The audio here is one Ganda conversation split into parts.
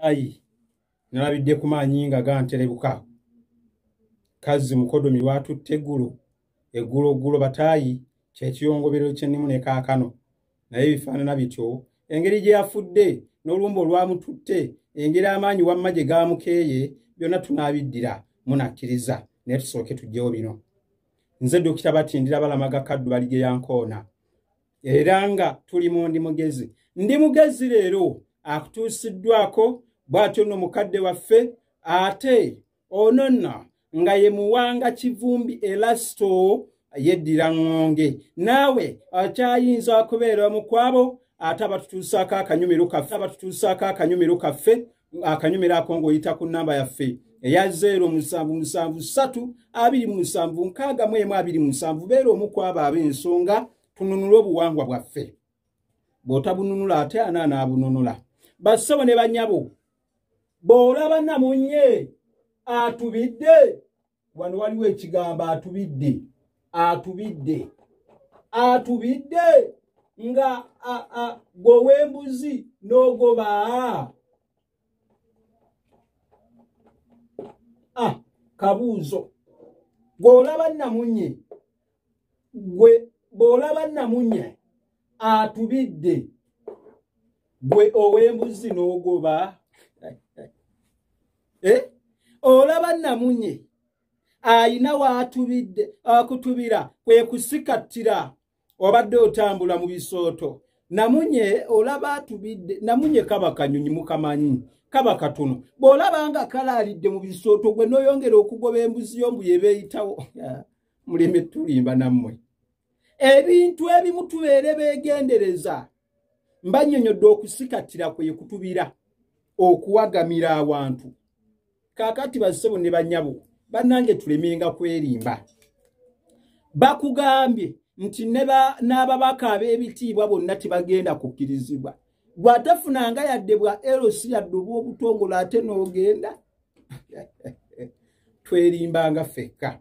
Ai nalabidde kumanyinga ganterebuka kazi mukodomi lwatutte eggulo batayi kyekiyongobero ky'ennimu ne kaakano naye bifaanana bityo engeri gye yafudde n'olumbo lwamututte engeri amaanyi wamma gye gaamukeeye byonna tunaabiddira munakkiriza naye tusooke tujjewo bino. Nze Dokita Batindira Balamaga Kaddu Balige Yankoona era nga tuli ndi mugezi leero akutuusiddwako bw'atyo nno mukadde waffe ate ononna nga ye Muwanga Kivumbi Erasto yeddira ŋŋonge naawe akyayinza okubeera mu kwabo ate abatutuusaako akanyumiro kaffe akanyumiro ako ng'oyita ku nnamba yaffe eya 0773276127 beera omu ku abo ab'ensonga tununule obuwangwa bwaffe bw'otabununula ate anaabununula. Bassebo ne banyabo bw'olaba Namunye atubidde wano waliwo ekigambo atubidde nga gw'ow'embuzi n'ogoba kabuuzo bw'olaba Namunye atubidde gwe ow'embuzi n'ogoba olaba Namunye ayina waatubidde akutubira kwe kusikattira obadde otambula mu bisooto. Namunye olaba atubidde. Namunye kaba kanyonyi mukamanyi kaba katono bw'olaba nga kalaalidde mu bisooto gwe n'oyongera okugoba embuzi yo mbu yebeeyitawo muleme tulimba nammwe ebintu ebimu tubeere beegendereza. Mbannyonnyodde okusikattira kwe kutubira okuwagamira awantu. Kaakati bassebo ne bannyabo bannange tulemenga kwerimba. Bakugambye nti n'ababaka ab'ebitiibwa bonna tebagenda kukkirizibwa. Bw'atafunanga yadde bwa LC yadde obw'obutongole ate n'ogenda twerimbanga ffekka.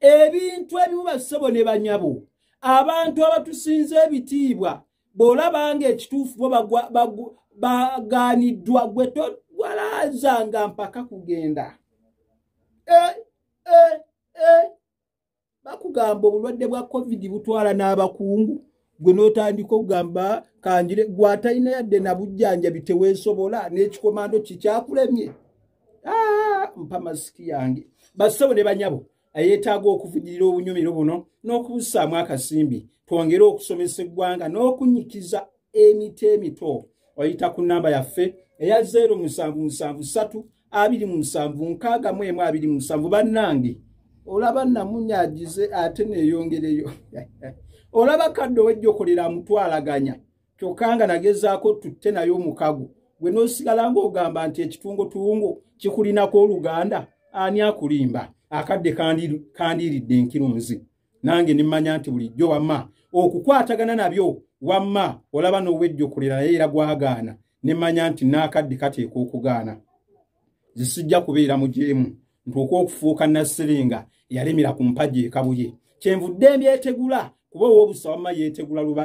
Ebintu ebimu bassebo ne bannyabo abantu abatusinze ebitiibwa bw'olabanga ekituufu bo bagaaniddwa gwe togwalaazanga mpaka kugenda. Bakugamba obulwadde bwa COVID butwala n'abakungu gwe n'otandika okugamba kanjire gwatalina yadde na bujjanjabi teweesobola n'ekikomando kikyakulemye. Mpa masiki yange. Bassebo ne banyabo yeetaaga okuvujirira obunyumiro buno n'okubusaamu akasimbi twongere okusomesa eggwanga n'okunyikiza emiti emito. Oyita ku nnamba yaffe eya 0772276127 bannange olaba Namunye agize ate neeyongereyo. Olaba Kaddu wejjokolera mutwalaganya kyokka nga nagezaako tutte nayo omukago gwe n'osigala ng'ogamba nti ekitungotungo kikulinako oluganda ani akulimba. Akadde kandiiridde enkirunzi nange nimmanya nti bulijjo wamma okukwatagana nabyo wamma olaba n'owejjokolera naye era gwagaana nimmanya nti n'akadde kateeka okugaana. Zisijja kubeera mujeemu ntuuka okufuuka Nassiringa yalemera ku mpagi ekabuye kyenvudde mbyetegula kuba ow'obusa wamma yeetegula luba